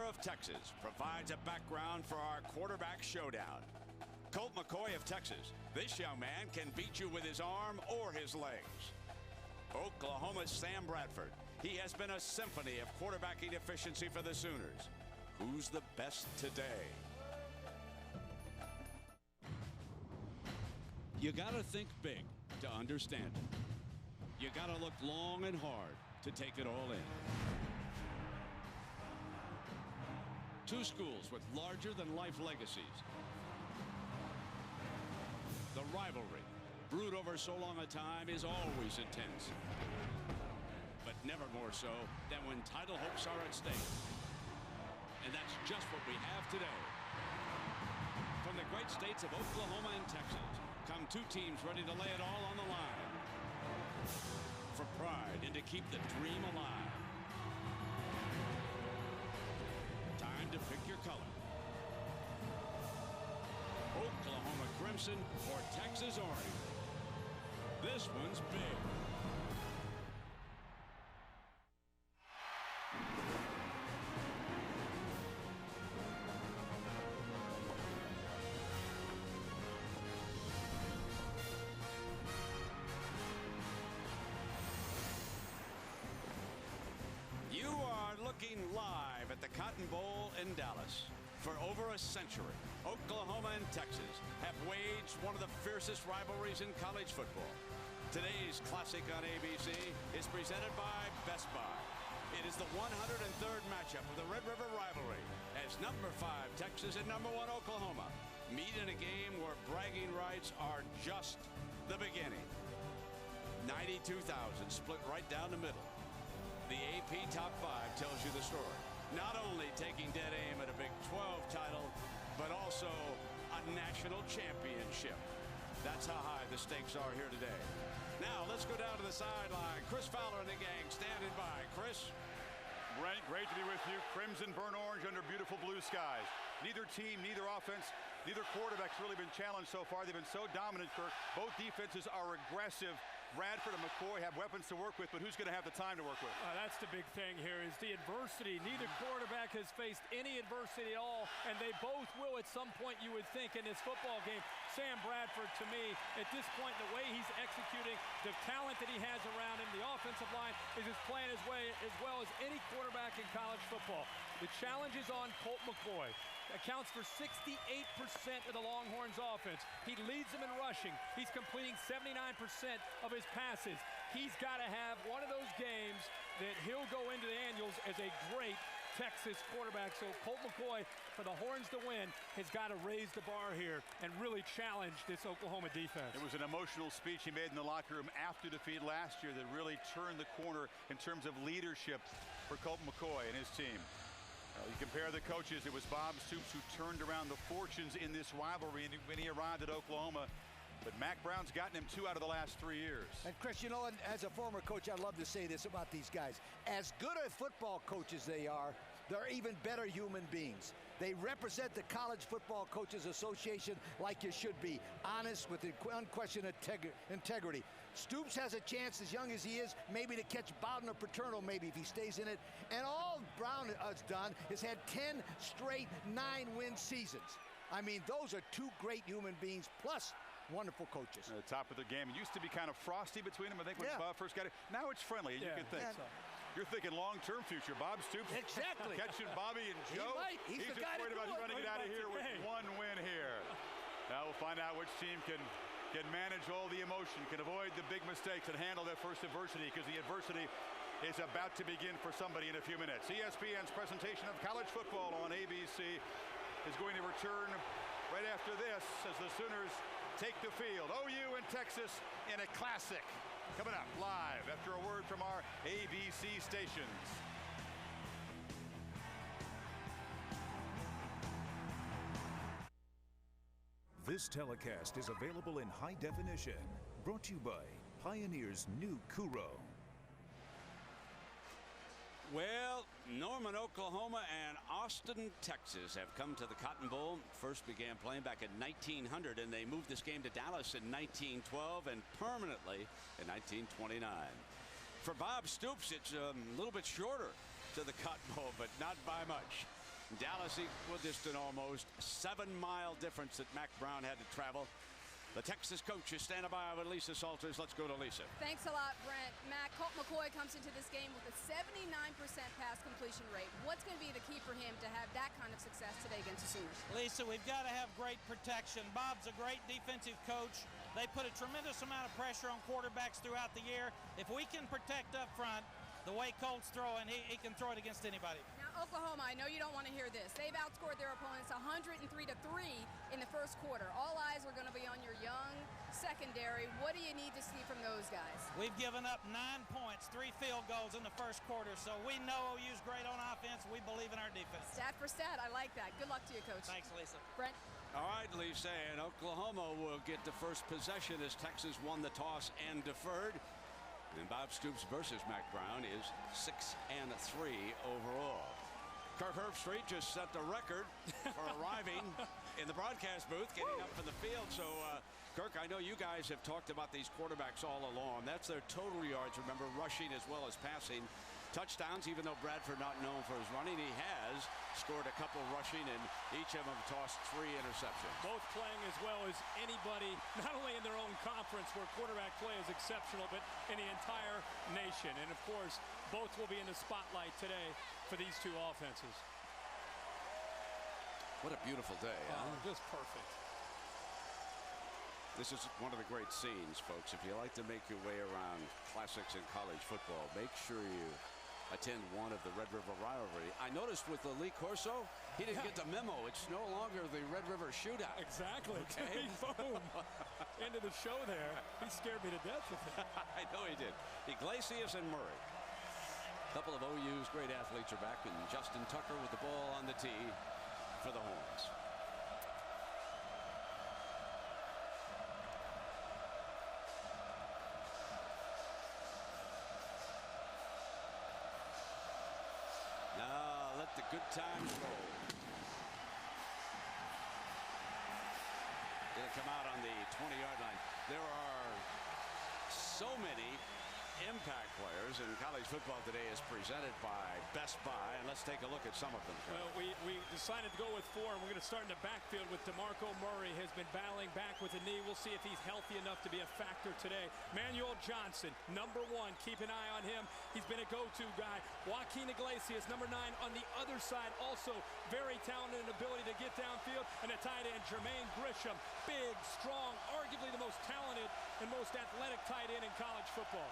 of Texas provides a background for our quarterback showdown. Colt McCoy of Texas. This young man can beat you with his arm or his legs. Oklahoma's Sam Bradford. He has been a symphony of quarterbacking efficiency for the Sooners. Who's the best today? You gotta think big to understand it. You gotta look long and hard to take it all in. Two schools with larger-than-life legacies. The rivalry, brewed over so long a time, is always intense. But never more so than when title hopes are at stake. And that's just what we have today. From the great states of Oklahoma and Texas come two teams ready to lay it all on the line. For pride and to keep the dream alive. Time to pick your color. Oklahoma Crimson or Texas Orange. This one's big. You are looking live at the Cotton Bowl in Dallas. For over a century, Oklahoma and Texas have waged one of the fiercest rivalries in college football. Today's classic on ABC is presented by Best Buy. It is the 103rd matchup of the Red River rivalry as number 5 Texas and number 1 Oklahoma meet in a game where bragging rights are just the beginning. 92,000 split right down the middle. The AP Top 5 tells you the story. Not only taking dead aim at a Big 12 title, but also a national championship. That's how high the stakes are here today. Now let's go down to the sideline. Chris Fowler and the gang standing by. Chris? Brent, great to be with you. Crimson, burnt orange under beautiful blue skies. Neither team, neither offense, neither quarterback's really been challenged so far. They've been so dominant, Kirk. Both defenses are aggressive. Bradford and McCoy have weapons to work with, but who's going to have the time to work with? That's the big thing here is the adversity. Neither quarterback has faced any adversity at all, and they both will at some point, you would think, in this football game. Sam Bradford, to me, at this point, the way he's executing, the talent that he has around him, the offensive line is just playing his way as well as any quarterback in college football. The challenge is on Colt McCoy. Accounts for 68% of the Longhorns offense. He leads them in rushing. He's completing 79% of his passes. He's got to have one of those games that he'll go into the annuals as a great Texas quarterback. So Colt McCoy, for the Horns to win, has got to raise the bar here and really challenge this Oklahoma defense. It was an emotional speech he made in the locker room after defeat last year that really turned the corner in terms of leadership for Colt McCoy and his team. You compare the coaches, it was Bob Stoops who turned around the fortunes in this rivalry when he arrived at Oklahoma. But Mack Brown's gotten him 2 out of the last 3 years. And Chris, you know, as a former coach, I'd love to say this about these guys. As good a football coaches they are, they're even better human beings. They represent the College Football Coaches Association like you should be. Honest with unquestioned integrity. Stoops has a chance, as young as he is, maybe to catch Bowden or Paterno, maybe if he stays in it. And all Brown has done is had 10 straight 9-win seasons. I mean, those are 2 great human beings, plus wonderful coaches. At the top of their game. It used to be kind of frosty between them, I think, when Bob first got it. Now it's friendly, you can think. So. You're thinking long-term future. Bob Stoops exactly catching Bobby and Joe. He's just the guy worried about running it out of here with game. 1 win here. Now we'll find out which team can manage all the emotion, can avoid the big mistakes, and handle that first adversity, because the adversity is about to begin for somebody in a few minutes. ESPN's presentation of college football on ABC is going to return right after this as the Sooners take the field. OU and Texas in a classic. Coming up live after a word from our ABC stations. This telecast is available in high definition. Brought to you by Pioneer's new Kuro. Well, Norman, Oklahoma and Austin, Texas have come to the Cotton Bowl. First began playing back in 1900, and they moved this game to Dallas in 1912 and permanently in 1929. For Bob Stoops, it's a little bit shorter to the Cotton Bowl, but not by much. Dallas equal distant almost 7-mile difference that Mack Brown had to travel. The Texas coach is standing by with Lisa Salters. Let's go to Lisa. Thanks a lot, Brent. Matt, Colt McCoy comes into this game with a 79% pass completion rate. What's going to be the key for him to have that kind of success today against the Sooners? Lisa, we've got to have great protection. Bob's a great defensive coach. They put a tremendous amount of pressure on quarterbacks throughout the year. If we can protect up front, the way Colt's throwing, he can throw it against anybody. Now, Oklahoma, I know you don't want to hear this. They've outscored their opponents 103-3 in the first quarter. All eyes are going to be on your young secondary. What do you need to see from those guys? We've given up 9 points, 3 field goals in the first quarter, so we know OU's great on offense. We believe in our defense. Stat for stat, I like that. Good luck to you, Coach. Thanks, Lisa. Brent? All right, Lisa, and Oklahoma will get the first possession as Texas won the toss and deferred. And Bob Stoops versus Mack Brown is 6-3 overall. Kirk Herbstreit just set the record for arriving in the broadcast booth, getting up from the field. So, Kirk, I know you guys have talked about these quarterbacks all along. That's their total yards, remember, rushing as well as passing. Touchdowns, even though Bradford not known for his running, he has scored a couple rushing, and each of them tossed 3 interceptions. Both playing as well as anybody, not only in their own conference where quarterback play is exceptional, but in the entire nation. And of course, both will be in the spotlight today for these two offenses. What a beautiful day. Just perfect. This is one of the great scenes, folks. If you like to make your way around classics in college football, make sure you attend one of the Red River rivalry. I noticed with the Lee Corso, he didn't get the memo. It's no longer the Red River shootout. Exactly. Okay. Boom. Into the show there. He scared me to death with it. I know he did. Iglesias and Murray. A couple of OU's great athletes are back, and Justin Tucker with the ball on the tee for the Horns. Now let the good times roll. Gonna come out on the 20-yard line. There are so many impact players in college football today is presented by Best Buy, and let's take a look at some of them. Well, we decided to go with 4, and we're going to start in the backfield with DeMarco Murray. Has been battling back with a knee. We'll see if he's healthy enough to be a factor today. Manuel Johnson, number 1. Keep an eye on him. He's been a go-to guy. Joaquin Iglesias, number 9, on the other side, also very talented and ability to get downfield. And a tight end, Jermaine Grisham, big, strong, arguably the most talented and most athletic tight end in college football.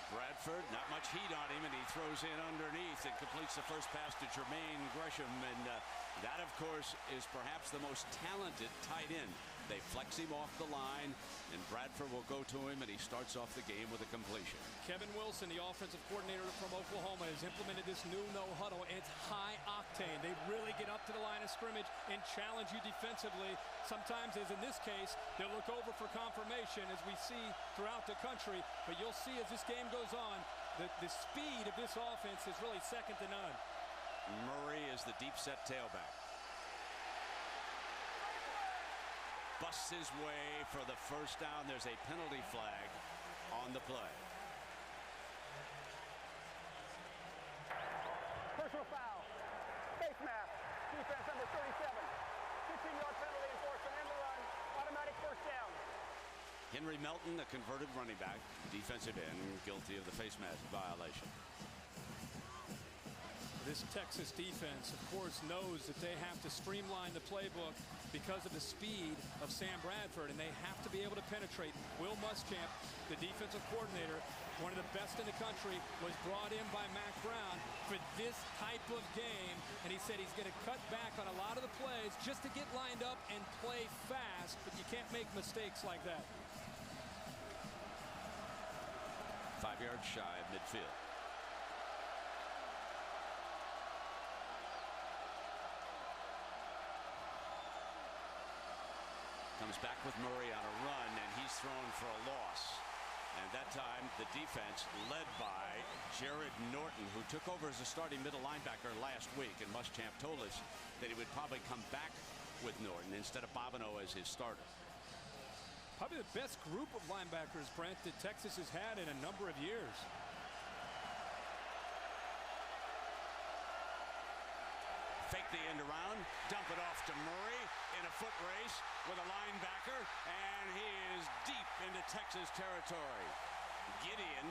Bradford, not much heat on him, and he throws in underneath and completes the first pass to Jermaine Gresham. And that, of course, is perhaps the most talented tight end. They flex him off the line, and Bradford will go to him, and he starts off the game with a completion. Kevin Wilson, the offensive coordinator from Oklahoma, has implemented this new no huddle. It's high octane. They really get up to the line of scrimmage and challenge you defensively. Sometimes, as in this case, they'll look over for confirmation, as we see throughout the country. But you'll see as this game goes on, the speed of this offense is really second to none. Murray is the deep set tailback. Busts his way for the first down. There's a penalty flag on the play. Personal foul. Face mask. Defense number 37. 15-yard penalty enforcement and the run. Automatic first down. Henry Melton, the converted running back, defensive end, guilty of the face mask violation. This Texas defense, of course, knows that they have to streamline the playbook because of the speed of Sam Bradford, and they have to be able to penetrate. Will Muschamp, the defensive coordinator, one of the best in the country, was brought in by Mack Brown for this type of game, and he said he's going to cut back on a lot of the plays just to get lined up and play fast, but you can't make mistakes like that. 5 yards shy of midfield. Comes back with Murray on a run, and he's thrown for a loss. And that time, the defense led by Jared Norton, who took over as a starting middle linebacker last week. And Muschamp told us that he would probably come back with Norton instead of Bobineau as his starter. Probably the best group of linebackers, Brent, that Texas has had in a number of years. Fake the end around, dump it off to Murray in a foot race with a linebacker, and he is deep into Texas territory. Gideon,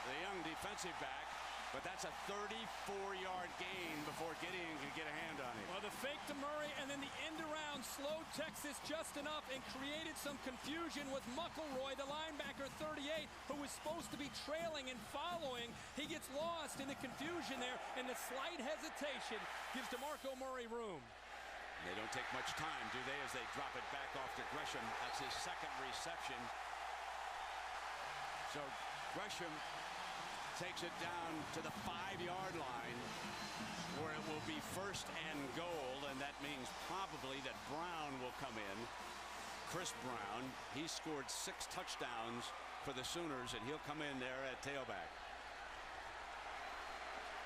the young defensive back, but that's a 34-yard gain before Gideon could get a hand on him. Well, the fake to Murray and then the end around slowed Texas just enough and created some confusion with McElroy, the linebacker 38, who was supposed to be trailing and following. He gets lost in the confusion there, and the slight hesitation gives DeMarco Murray room. They don't take much time, do they, as they drop it back off to Gresham. That's his second reception. So Gresham takes it down to the 5-yard line, where it will be first and goal, and that means probably that Brown will come in. Chris Brown, he scored 6 touchdowns for the Sooners, and he'll come in there at tailback.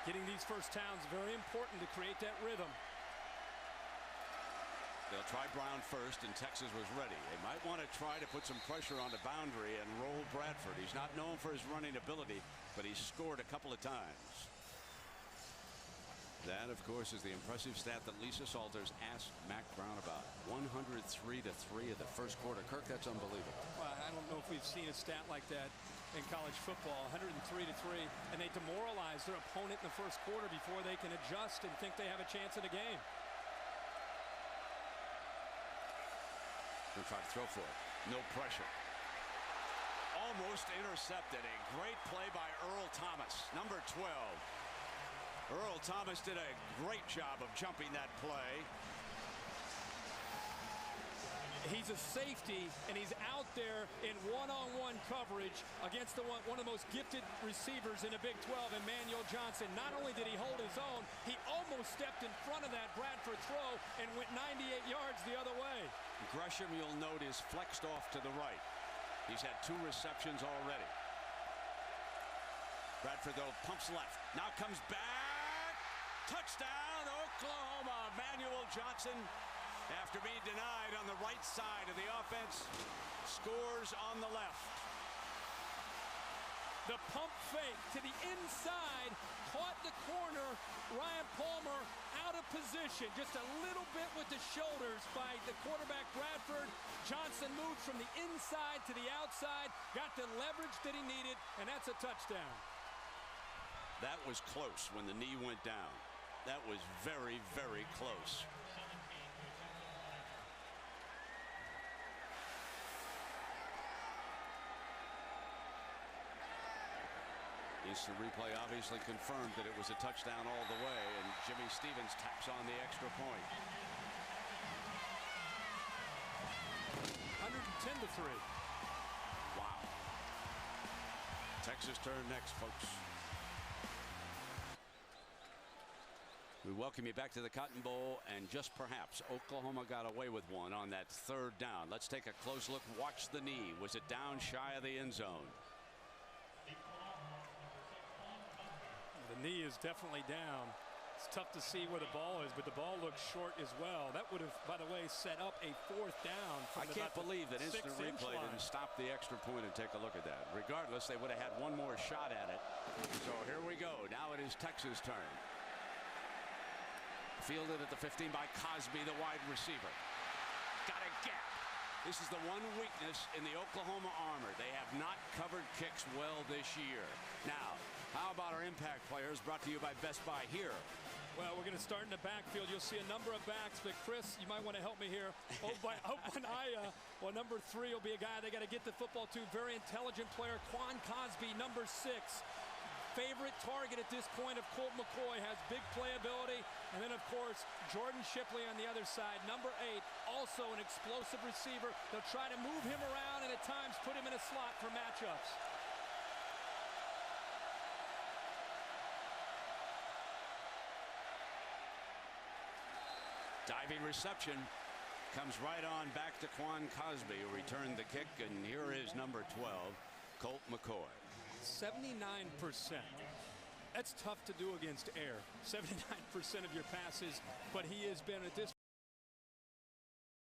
Getting these first downs very important to create that rhythm. They'll try Brown first, and Texas was ready. They might want to try to put some pressure on the boundary and roll Bradford. He's not known for his running ability, but he's scored a couple of times. That, of course, is the impressive stat that Lisa Salters asked Mack Brown about. 103-3 of the first quarter. Kirk, that's unbelievable. Well, I don't know if we've seen a stat like that in college football. 103-3, and they demoralize their opponent in the first quarter before they can adjust and think they have a chance in the game. Try to throw for it. No pressure. Almost intercepted. A great play by Earl Thomas, number 12. Earl Thomas did a great job of jumping that play. He's a safety, and he's out there in one-on-one coverage against one of the most gifted receivers in the Big 12, Emmanuel Johnson. Not only did he hold his own, he almost stepped in front of that Bradford throw and went 98 yards the other way. Gresham, you'll note, is flexed off to the right. He's had 2 receptions already. Bradford, though, pumps left. Now comes back. Touchdown, Oklahoma. Emmanuel Johnson, after being denied on the right side of the offense, scores on the left. The pump fake to the inside caught the corner. Ryan Palmer out of position just a little bit with the shoulders by the quarterback Bradford. Johnson moved from the inside to the outside, got the leverage that he needed, and that's a touchdown. That was close when the knee went down. That was very, very close. Instant replay obviously confirmed that it was a touchdown all the way, and Jimmy Stevens taps on the extra point. 110-3. Wow. Texas turn next, folks. We welcome you back to the Cotton Bowl, and just perhaps Oklahoma got away with one on that 3rd down. Let's take a close look. Watch the knee. Was it down shy of the end zone? The knee is definitely down. It's tough to see where the ball is, but the ball looks short as well. That would have, by the way, set up a 4th down. I can't believe that instant replay didn't stop the extra point and take a look at that. Regardless, they would have had one more shot at it. So here we go. Now it is Texas' turn. Fielded at the 15 by Cosby, the wide receiver. Got a gap. This is the one weakness in the Oklahoma armor. They have not covered kicks well this year. Now, how about our impact players, brought to you by Best Buy here? Well, we're going to start in the backfield. You'll see a number of backs, but Chris, you might want to help me here. Ogbonnia, well, number 3 will be a guy they got to get the football to. Very intelligent player. Quan Cosby, number 6. Favorite target at this point of Colt McCoy, has big playability. And then, of course, Jordan Shipley on the other side, number 8, also an explosive receiver. They'll try to move him around and at times put him in a slot for matchups. Diving reception comes right on back to Quan Cosby, who returned the kick, and here is number 12, Colt McCoy. 79%. That's tough to do against air. 79% of your passes, but he has been at this